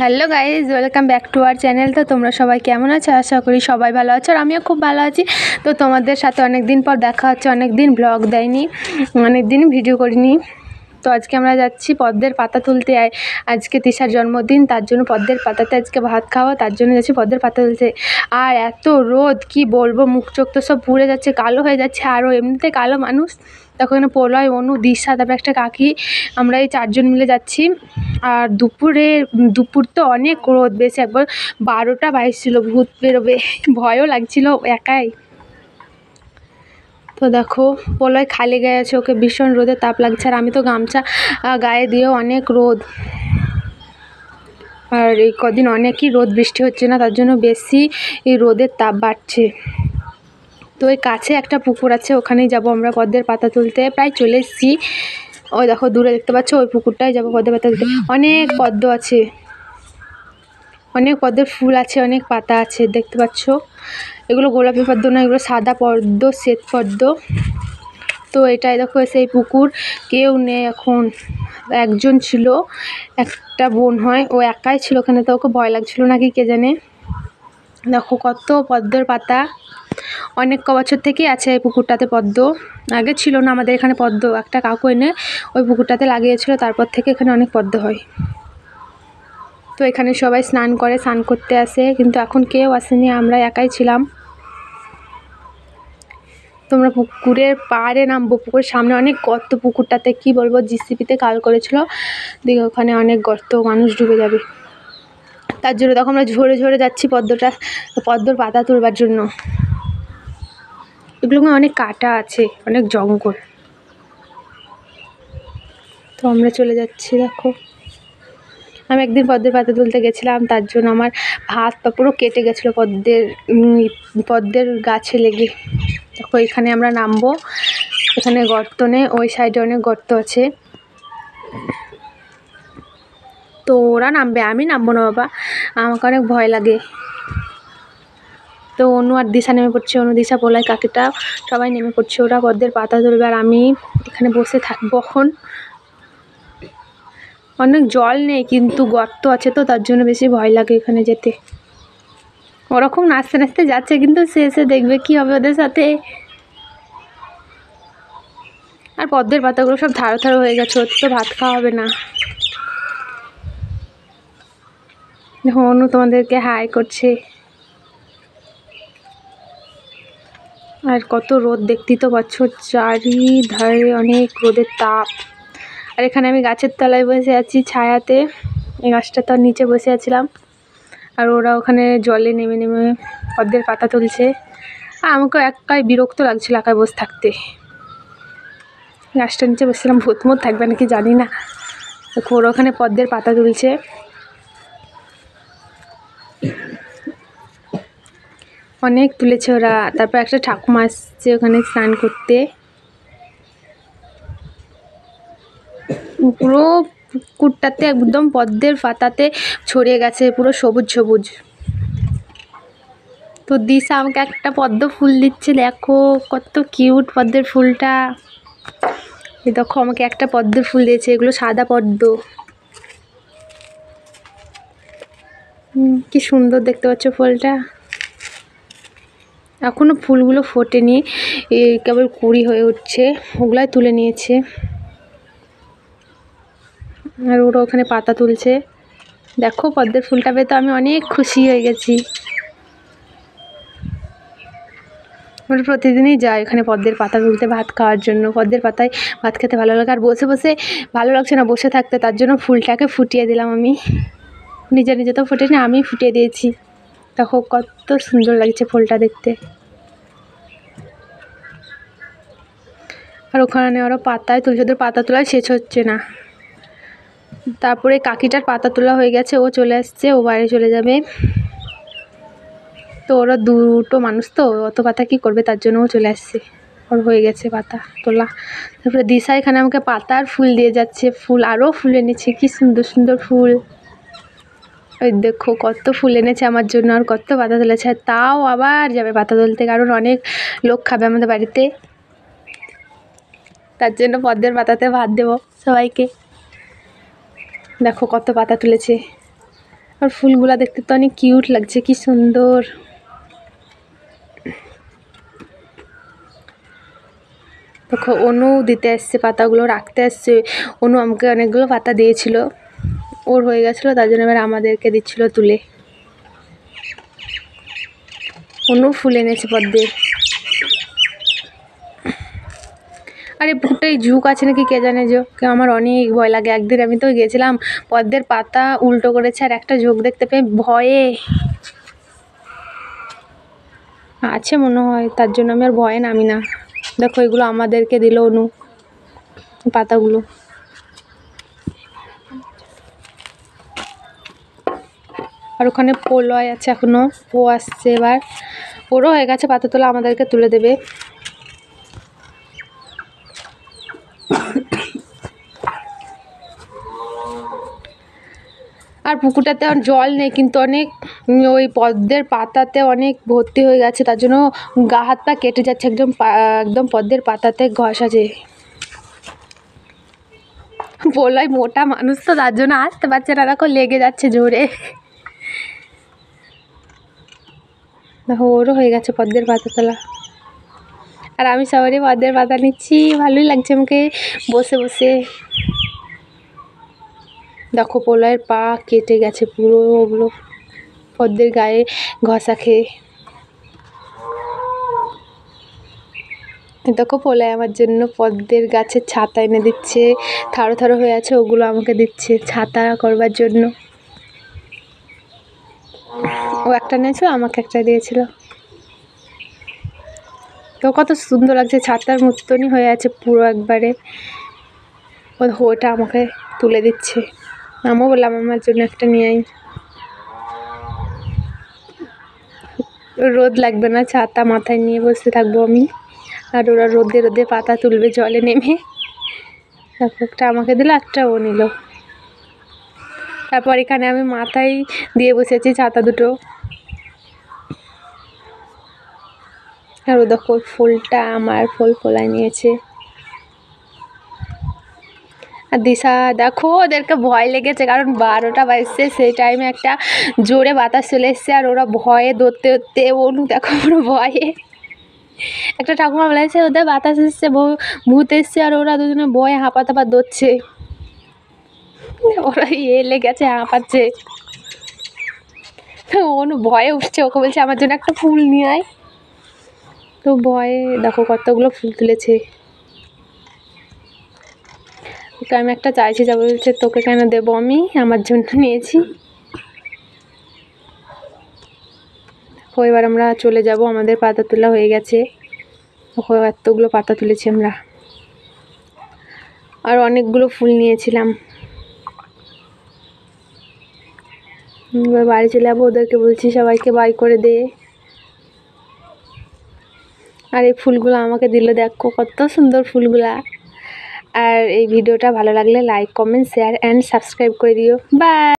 Hello guys, welcome back to our channel. তো তোমরা সবাই কেমন আছো? আশা করি সবাই ভালো আছো, আর আমিও খুব ভালো আছি। তো তোমাদের সাথে অনেক দিন পর দেখা হচ্ছে, অনেক দিন ব্লগ দেয়নি, অনেক দিন ভিডিও করিনি। তো আজকে আমরা যাচ্ছি পদ্মের পাতা তুলতে। আজকে তিশার জন্মদিন, তার জন্য পদ্মের পাতাতে আজকে ভাত খাওয়া, তার জন্য যাচ্ছি পদ্মের পাতা তুলতে। আর এত রোদ, কি বলবো, মুখ চোখ তো সব পুড়ে যাচ্ছে, কালো হয়ে যাচ্ছে, আরও এমনিতে কালো মানুষ। তখন প্রলয়, অনু, দিশা, তারপরে একটা কাকি, আমরা এই 4 জন মিলে যাচ্ছি। আর দুপুর তো অনেক রোদ, বেশ একবার 12টা বাজছিল, ভূত বেরোবে, ভয়ও লাগছিল একাই। তো দেখো প্রলয় খালি গায়ে আছে, ওকে ভীষণ রোদে তাপ লাগছে, আর আমি তো গামছা গায়ে দিয়েও অনেক রোদ। আর এই কদিন অনেকই রোদ, বৃষ্টি হচ্ছে না, তার জন্য বেশি এই রোদের তাপ বাড়ছে। তো ওই কাছে একটা পুকুর আছে, ওখানেই যাব আমরা পদ্মের পাতা তুলতে। প্রায় চলে এসেছি, ওই দেখো দূরে দেখতে পাচ্ছ, ওই পুকুরটাই যাবো পদ্মের পাতা তুলতে। অনেক পদ্ম আছে, অনেক পদ্মের ফুল আছে, অনেক পাতা আছে, দেখতে পাচ্ছ। এগুলো গোলাপি পদ্ম না, এগুলো সাদা পদ্ম, শ্বেত পদ্ম। তো এটাই দেখো সেই পুকুর, কেউ নেই এখন। একজন ছিল, একটা বোন হয়, ও একাই ছিল ওখানে, তো ওকে ভয় লাগছিল নাকি কে জানে। দেখো কত পদ্মের পাতা, অনেক বছর থেকেই আছে এই পুকুরটাতে পদ্ম। আগে ছিল না আমাদের এখানে পদ্ম, একটা কাকু এনে ওই পুকুরটাতে লাগিয়েছিল, তারপর থেকে এখানে অনেক পদ্ম হয়। তো এখানে সবাই স্নান করে, স্নান করতে আসে, কিন্তু এখন কেউ আসেনি, আমরা একাই ছিলাম। তোমরা পুকুরের পাড়ে নামবো, পুকুরের সামনে অনেক গর্ত, পুকুরটাতে কি বলবো, জিসিপিতে কাল করেছিল, দিকে ওখানে অনেক গর্ত, মানুষ ডুবে যাবে। তার জন্য তখন আমরা ঝরে ঝরে যাচ্ছি পদ্মর পাতা তুলবার জন্য। এগুলো অনেক কাটা আছে, অনেক জঙ্গল। তো আমরা চলে যাচ্ছি। দেখো আমি একদিন পদ্মের পাতা তুলতে গেছিলাম, তার জন্য আমার হাত পা পুরো কেটে গেছিলো পদ্মের গাছে লেগে। দেখো এখানে আমরা নামবো, এখানে গর্ত নেই, ওই সাইডে অনেক গর্ত আছে। তো ওরা নামবে, আমি নামবো না বাবা, আমাকে অনেক ভয় লাগে। তো অনু আর দিশা নেমে পড়ছে, অনু, দিশা, প্রলয়, কাকিটা সবাই নেমে পড়ছে, ওরা পদ্মের পাতা তুলবে, আর আমি এখানে বসে থাকবো। এখন অনেক জল নেই, কিন্তু গর্ত আছে, তো তার জন্য বেশি ভয় লাগে এখানে যেতে। ওরকম নাচতে নাচতে যাচ্ছে, কিন্তু সে এসে দেখবে কি হবে ওদের সাথে। আর পদ্মের পাতাগুলো সব ধারো ধারো হয়ে গেছে, ওর তো ভাত খাওয়া হবে না। দেখো অনু তোমাদেরকে হাই করছে। আর কত রোদ, দেখতেই তো পাচ্ছ, চারিধারে অনেক রোদের তাপ। আর এখানে আমি গাছের তলায় বসে আছি ছায়াতে, এই গাছটা তো নিচে বসে আছিলাম। আর ওরা ওখানে জলে নেমে নেমে পদ্মের পাতা তুলছে, আর আমাকেও একাই বিরক্ত লাগছিল একাই বসে থাকতে। গাছটার নিচে বসেছিলাম, ভূত মুত থাকবে নাকি জানি না। ওরা ওখানে পদ্মের পাতা তুলছে, অনেক তুলেছে ওরা। তারপর একটা ঠাকুমা আসছে ওখানে স্নান করতে। পুরো পুকুরটাতে একদম পদ্মের পাতাতে ছড়িয়ে গেছে, পুরো সবুজ সবুজ। তো দিশা আমাকে একটা পদ্ম ফুল দিচ্ছে, দেখো কত কিউট পদ্মের ফুলটা। এই দেখো আমাকে একটা পদ্মের ফুল দিয়েছে, এগুলো সাদা পদ্ম। কি সুন্দর দেখতে পাচ্ছ ফুলটা। এখনো ফুলগুলো ফোটেনি, কেবল কুঁড়ি হয়ে উঠছে, ওগুলাই তুলে নিয়েছে। আর ওরা ওখানে পাতা তুলছে। দেখো পদ্মের ফুলটা পেয়ে তো আমি অনেক খুশি হয়ে গেছি। আমরা প্রতিদিনই যাই ওখানে পদ্মের পাতা তুলতে, ভাত খাওয়ার জন্য। পদ্মের পাতায় ভাত খেতে ভালো লাগে, আর বসে বসে ভালো লাগছে না বসে থাকতে, তার জন্য ফুলটাকে ফুটিয়ে দিলাম আমি। নিজে নিজে তো ফোটেনি, আমি ফুটিয়ে দিয়েছি। দেখো কত সুন্দর লাগছে ফুলটা দেখতে। আর ওখানে ওরা পাতায় তুলছে, ওদের পাতা তোলা শেষ হচ্ছে না। তারপরে কাকিটার পাতা তোলা হয়ে গেছে, ও চলে আসছে, ও বাইরে চলে যাবে। তো ওরা দুটো মানুষ, তো অত পাতা কী করবে, তার জন্য ও চলে আসছে, ওর হয়ে গেছে পাতা তোলা। তারপরে দিশা এখানে আমাকে পাতা আর ফুল দিয়ে যাচ্ছে, ফুল আরও ফুল এনেছে, কি সুন্দর সুন্দর ফুল। ওই দেখো কত ফুল এনেছে আমার জন্য, আর কত পাতা তুলেছে, তাও আবার যাবে পাতা তুলতে, কারণ অনেক লোক খাবে আমাদের বাড়িতে, তার জন্য পদ্মের পাতাতে ভাত দেবো সবাইকে। দেখো কত পাতা তুলেছে, আর ফুলগুলা দেখতে তো অনেক কিউট লাগছে, কি সুন্দর। দেখো অনু দিতে এসছে পাতাগুলো, রাখতে এসছে। অনু আমাকে অনেকগুলো পাতা দিয়েছিল, ওর হয়ে গেছিলো, তার জন্য এবার আমাদেরকে দিচ্ছিল তুলে। অনু ফুল এনেছে পদ্মের। আরে পুকুরটাই ঝুঁক আছে নাকি কে জানে, যে আমার অনেক ভয় লাগে। একদিন আমি তো গেছিলাম, পদ্মের পাতা উল্টো করেছে আর একটা ঝোঁক দেখতে পেয়ে ভয়ে আছে মনে হয়, তার জন্য আমি আর ভয়ে নামি না। দেখো এগুলো আমাদেরকে দিল অনু, পাতাগুলো। আর ওখানে পোলয় আছে এখনো, ও আসছে এবার, ওরও হয়ে গেছে পাতা তোলা, আমাদেরকে তুলে দেবে। আর পুকুরটাতে আর জল নেই, কিন্তু অনেক ওই পদ্মের পাতাতে অনেক ভর্তি হয়ে গেছে, তার জন্য গা হাত পা কেটে যাচ্ছে, একদম পদ্মের পাতাতে ঘষা আছে। বলাই মোটা মানুষ তো, তার জন্য আসতে পারছে না, দেখো লেগে যাচ্ছে জোরে। দেখো ওরও হয়ে গেছে পদ্মের পাতা তোলা, আর আমি সবারই পদ্মের পাতা নিচ্ছি, ভালোই লাগছে আমাকে বসে বসে। দেখো পোলয়ের পা কেটে গেছে পুরো, ওগুলো পদ্মের গায়ে ঘষা খেয়ে। দেখো পোলয় আমার জন্য পদ্মের গাছের ছাতা এনে দিচ্ছে, থাড়ো থাড়ো হয়ে আছে, ওগুলো আমাকে দিচ্ছে ছাতা করবার জন্য। ও একটা নিয়েছিল, আমাকে একটা দিয়েছিল। তো কত সুন্দর লাগছে, ছাতার মতনই হয়ে আছে পুরো একবারে। ওটা আমাকে তুলে দিচ্ছে, আমিও বললাম আমার জন্য একটা নিয়ে আই। রোদ লাগবে না, ছাতা মাথায় নিয়ে বসে থাকবো আমি, আর ওরা রোদে রোদে পাতা তুলবে জলে নেমে। তারপর একটা আমাকে দিল, একটা ও নিল। তারপর এখানে আমি মাথায় দিয়ে বসেছি ছাতা দুটো। আর ও দেখো ফুলটা আমার ফুল ফোলায় নিয়েছে। আর দিশা দেখো, ওদেরকে ভয় লেগেছে, কারণ 12টা বাজছে, সেই টাইমে একটা জোরে বাতাস চলে এসছে, আর ওরা ভয়ে দৌড়তে দৌড়তে, অনু দেখো পুরো ভয়ে। একটা ঠাকুমা বলেছে ওদের বাতাস এসছে, ভূত এসছে, আর ওরা দুজনে ভয়ে হাঁপা তাপা দৌড়ছে, ওরা লেগেছে হাঁপাচ্ছে। অনু ভয়ে উঠছে, ওকে বলছে আমার জন্য একটা ফুল নিয়ে আয়। তো ভয়ে দেখো কতগুলো ফুল তুলেছে। ওকে আমি একটা চাইছি, যা বলছে তোকে কেন দেবো, আমি আমার জন্য নিয়েছি। এবার আমরা চলে যাব, আমাদের পাতা তোলা হয়ে গেছে। এতগুলো পাতা তুলেছি আমরা, আর অনেকগুলো ফুল নিয়েছিলাম। এবার বাড়ি চলে যাবো, ওদেরকে বলছি সবাইকে বাই করে দে। আর এই ফুলগুলো আমাকে দিল, দেখো কত সুন্দর ফুলগুলা। আর এই ভিডিওটা ভালো লাগলে like, comment, share and subscribe করে দিও। বাই।